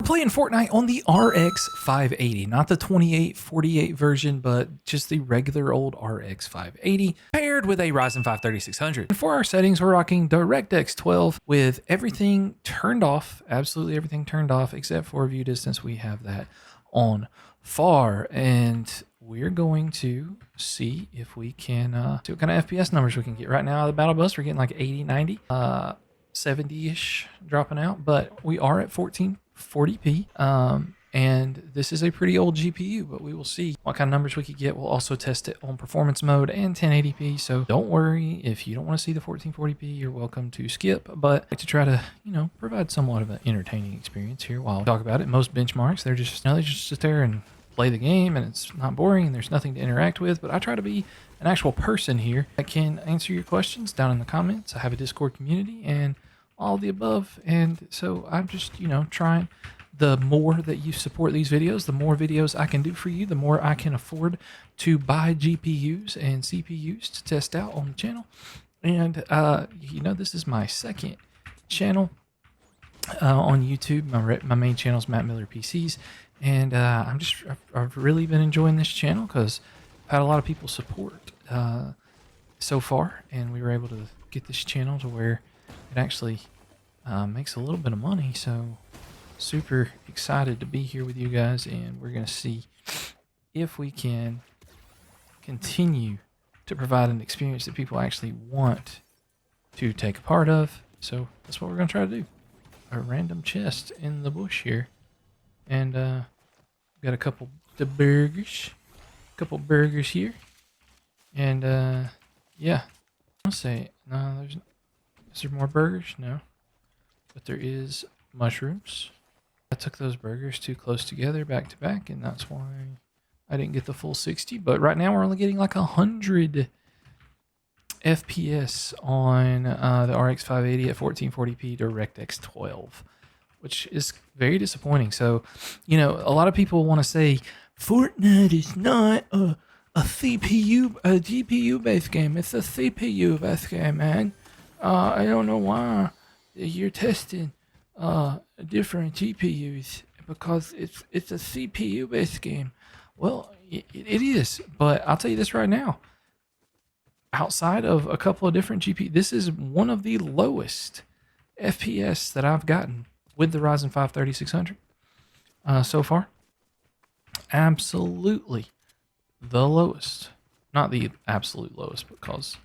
playing Fortnite on the RX 580, not the 2848 version, but just the regular old RX 580 paired with a Ryzen 5 3600. And for our settings, we're rocking DirectX 12 with everything turned off, absolutely everything turned off, except for view distance. We have that on far, and we're going to see if we can see what kind of FPS numbers we can get. Right now, the battle bus, we're getting like 80, 90, 70-ish dropping out, but we are at 1440p. And this is a pretty old GPU, but we will see what kind of numbers we could get. We'll also test it on performance mode and 1080p. So don't worry if you don't want to see the 1440p, you're welcome to skip. But I like to try to, provide somewhat of an entertaining experience here while we talk about it. Most benchmarks, they just sit there and play the game, and it's not boring and there's nothing to interact with. But I try to be an actual person here that can answer your questions down in the comments. I have a Discord community and all the above. And so I'm just, trying. The more that you support these videos, the more videos I can do for you, the more I can afford to buy GPUs and CPUs to test out on the channel. And, this is my second channel on YouTube. My main channel is Matt Miller PCs. And I've really been enjoying this channel because I've had a lot of people support so far. And we were able to get this channel to where it actually makes a little bit of money. So super excited to be here with you guys, and we're going to see if we can continue to provide an experience that people actually want to take a part of. So that's what we're going to try to do. A random chest in the bush here, and got a couple burgers here, and yeah, I'll say no. Is there more burgers? No, but there is mushrooms. I took those burgers too close together back to back, and that's why I didn't get the full 60. But right now we're only getting like 100 FPS on the RX 580 at 1440p DirectX 12, which is very disappointing. So, a lot of people want to say Fortnite is not a GPU based game. It's a CPU based game, man. I don't know why you're testing different GPUs because it's a CPU based game. Well, it is, but I'll tell you this right now. Outside of a couple of different GPUs, this is one of the lowest FPS that I've gotten with the Ryzen 5 3600 so far. Absolutely the lowest. Not the absolute lowest, because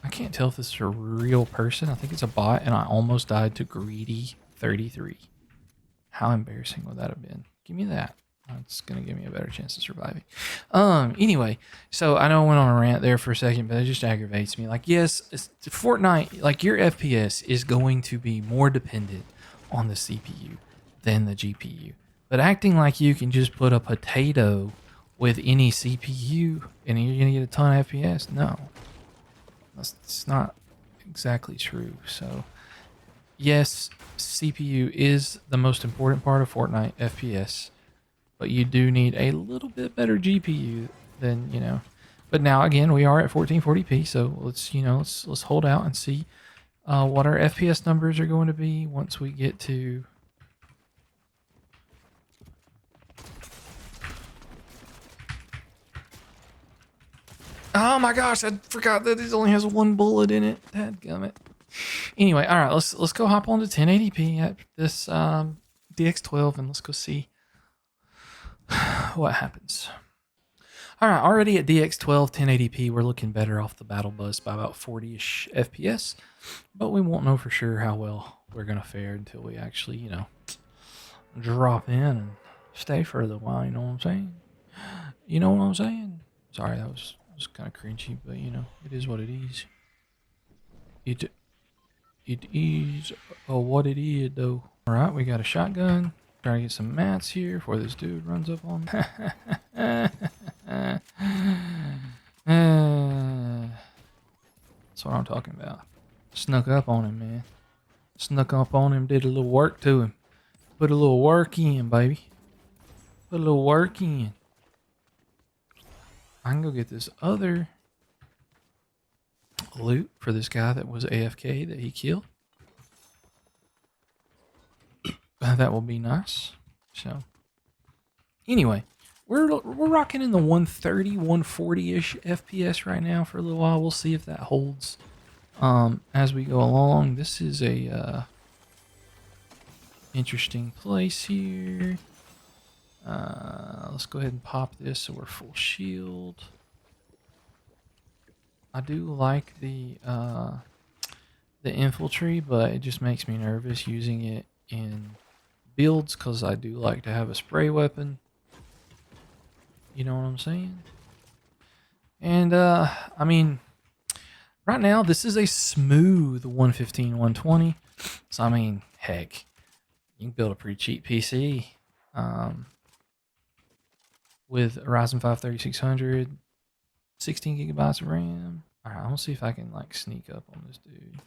I can't tell if this is a real person. I think it's a bot, and I almost died to Greedy 33. How embarrassing would that have been? Give me that. It's going to give me a better chance of surviving. Anyway, so I know I went on a rant there for a second, but it just aggravates me. Like, yes, Fortnite, like your FPS is going to be more dependent on the CPU than the GPU. But acting like you can just put a potato with any CPU and you're going to get a ton of FPS, no. It's not exactly true. So, yes, CPU is the most important part of Fortnite FPS, but you do need a little bit better GPU than, But now, again, we are at 1440p, so let's hold out and see what our FPS numbers are going to be once we get to... Oh my gosh, I forgot that it only has one bullet in it. Dadgummit. Anyway, all right, let's go hop on to 1080p at this DX12, and let's go see what happens. All right, already at DX12 1080p, we're looking better off the battle bus by about 40-ish FPS, but we won't know for sure how well we're gonna fare until we actually, drop in and stay for a little while. You know what I'm saying? You know what I'm saying? Sorry, that was kind of cringy, but it is what it is. It is what it is, though. All right, we got a shotgun. Trying to get some mats here before this dude runs up on me. That's what I'm talking about. Snuck up on him, man. Snuck up on him, did a little work to him. Put a little work in, baby. Put a little work in. I can go get this other loot for this guy that was AFK that he killed. That will be nice. So anyway, we're rocking in the 130, 140-ish FPS right now for a little while. We'll see if that holds as we go along. This is a interesting place here. Let's go ahead and pop this so we're full shield. I do like the infantry, but it just makes me nervous using it in builds because I do like to have a spray weapon. You know what I'm saying? And I mean, right now this is a smooth 115, 120. So I mean, heck, you can build a pretty cheap PC with a Ryzen 5 3600, 16 gigabytes of RAM. All right, I'm gonna see if I can like sneak up on this dude.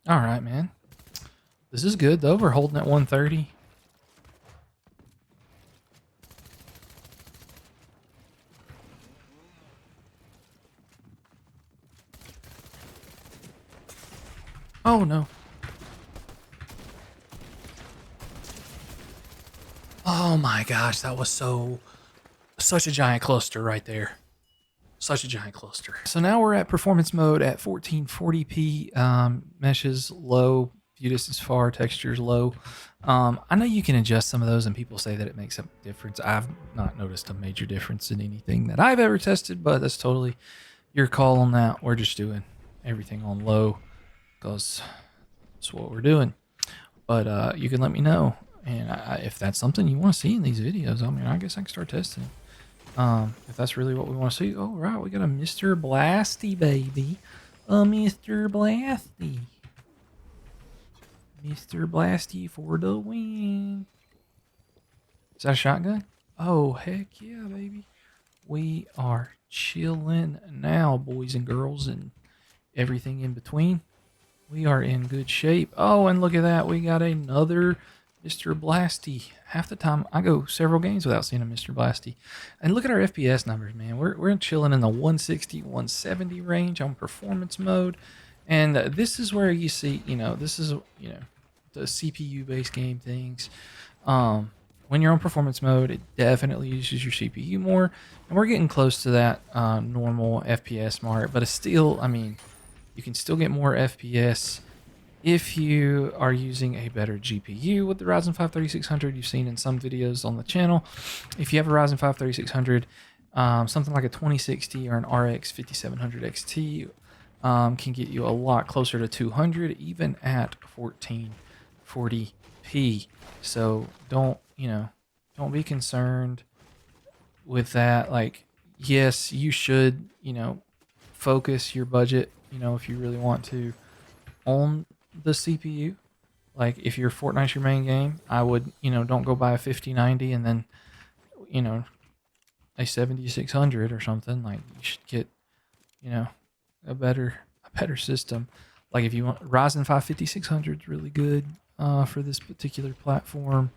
All right, man. This is good, though. We're holding at 130. Oh, no. Oh, my gosh. That was such a giant cluster right there. Such a giant cluster. So now we're at performance mode at 1440p. Meshes low, view distance far, textures low. I know you can adjust some of those and people say that it makes a difference. I've not noticed a major difference in anything that I've ever tested, but that's totally your call on that. We're just doing everything on low because that's what we're doing. But you can let me know. And if that's something you want to see in these videos, I mean, I guess I can start testing. If that's really what we want to see. Oh, right, we got a Mr. Blasty, baby. A Mr. Blasty. Mr. Blasty for the win. Is that a shotgun? Oh, heck yeah, baby. We are chilling now, boys and girls, and everything in between. We are in good shape. Oh, and look at that. We got another Mr. Blasty. Half the time I go several games without seeing a Mr. Blasty. And look at our FPS numbers, man. We're chilling in the 160, 170 range on performance mode. And this is where you see, this is, the CPU-based game things. When you're on performance mode, it definitely uses your CPU more. And we're getting close to that normal FPS mark. But it's still, I mean, you can still get more FPS if you are using a better GPU with the Ryzen 5 3600 you've seen in some videos on the channel. If you have a Ryzen 5 3600, something like a 2060 or an RX 5700 XT can get you a lot closer to 200, even at 1440p. So don't be concerned with that. Like, yes, you should, focus your budget, if you really want to, on the CPU. Like, if your Fortnite's your main game, I would, don't go buy a 5090 and then, a 7600 or something. Like, you should get, a better system. Like, if you want, Ryzen 5 5600 is really good for this particular platform.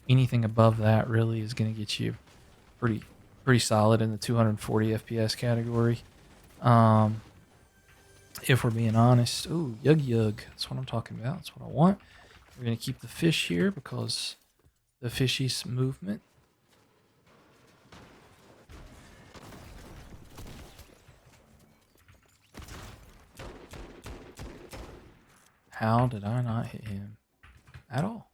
Anything above that really is going to get you pretty solid in the 240 FPS category. If we're being honest. Ooh, yug. That's what I'm talking about. That's what I want. We're going to keep the fish here because the fishy's movement. How did I not hit him at all?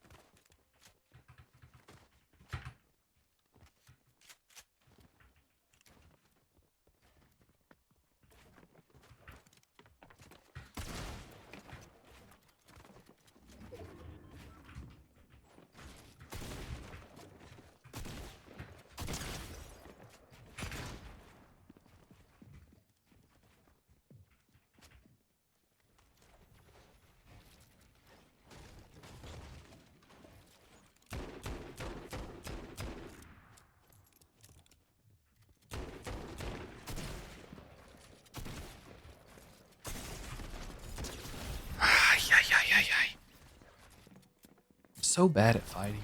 so bad at fighting.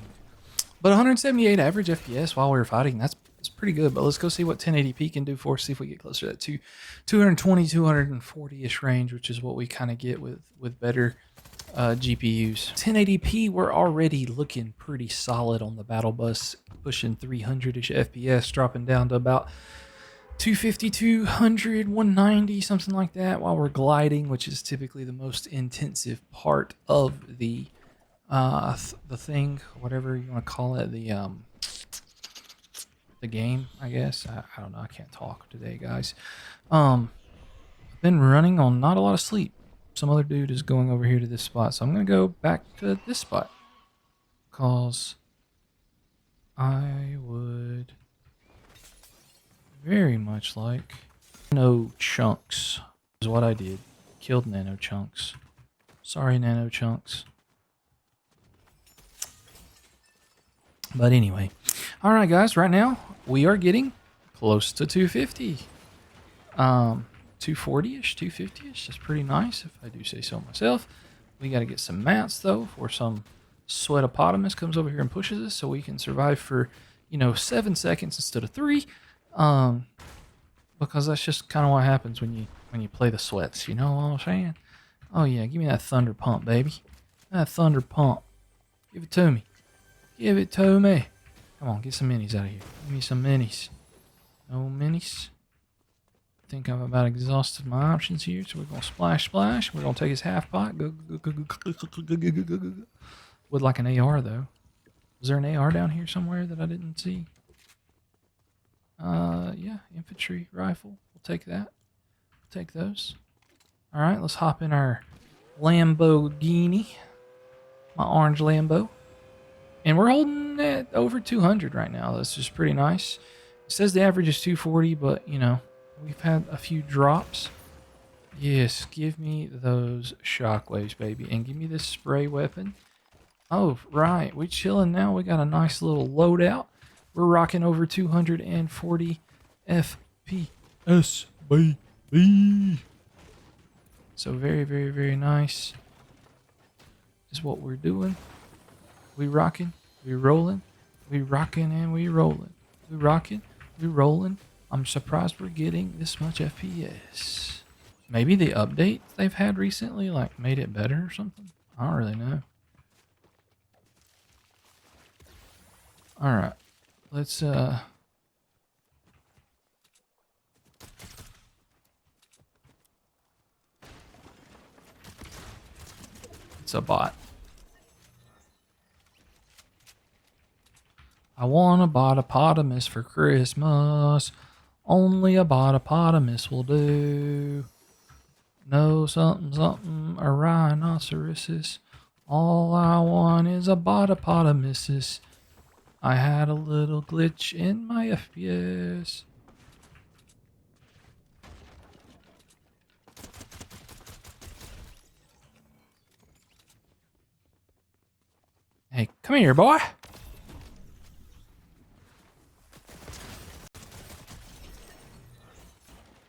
But 178 average FPS while we were fighting, that's pretty good. But let's go see what 1080p can do for us, see if we get closer to that 220, 240-ish range, which is what we kind of get with better GPUs. 1080p, we're already looking pretty solid on the battle bus, pushing 300-ish FPS, dropping down to about 250, 200, 190, something like that, while we're gliding, which is typically the most intensive part of the thing, whatever you want to call it, the game, I guess. I don't know. I can't talk today, guys. I've been running on not a lot of sleep. Some other dude is going over here to this spot, so I'm gonna go back to this spot, cause I would very much like nano chunks is what I did. Killed nano chunks. Sorry, nano chunks. But anyway, all right, guys. Right now we are getting close to 250, 240-ish, 250-ish. That's pretty nice, if I do say so myself. We got to get some mats though, for some sweatopotamus comes over here and pushes us, so we can survive for 7 seconds instead of 3. Because that's just kind of what happens when you play the sweats. You know what I'm saying? Oh yeah, give me that thunder pump, baby. That thunder pump. Give it to me. Give it to me. Come on, get some minis out of here. Give me some minis. No minis. I think I've about exhausted my options here, so we're gonna splash. We're gonna take his half pot. Go. Would like an AR though. Was there an AR down here somewhere that I didn't see? Yeah, infantry rifle. We'll take that. We'll take those. All right, let's hop in our Lamborghini. My orange Lambo. And we're holding at over 200 right now. That's just pretty nice. It says the average is 240, but, we've had a few drops. Yes, give me those shockwaves, baby. And give me this spray weapon. Oh, right. We chilling now. We got a nice little loadout. We're rocking over 240 FPS, baby. So very, very, very nice is what we're doing. We rocking, we rolling, we rocking and we rolling. We rocking, we rolling. I'm surprised we're getting this much FPS. Maybe the update they've had recently made it better or something. I don't really know. All right. Let's it's a bot. I want a botopotamus for Christmas. Only a botopotamus will do. No something, a rhinoceros. All I want is a botopotamus. I had a little glitch in my FPS. Hey, come here, boy.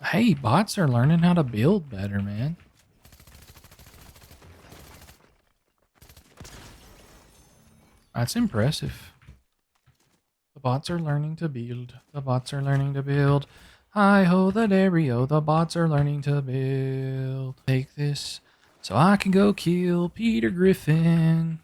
Hey, bots are learning how to build better, man. That's impressive. The bots are learning to build. The bots are learning to build. Hi-ho, the Dario. The bots are learning to build. Take this so I can go kill Peter Griffin.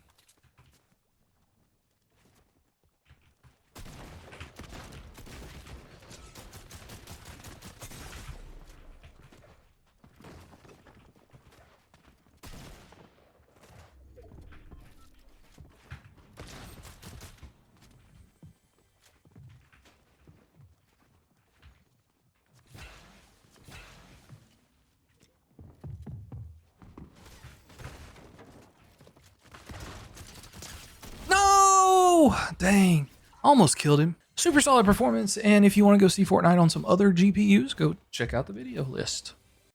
Dang, almost killed him. Super solid performance, and if you want to go see Fortnite on some other GPUs, go check out the video list.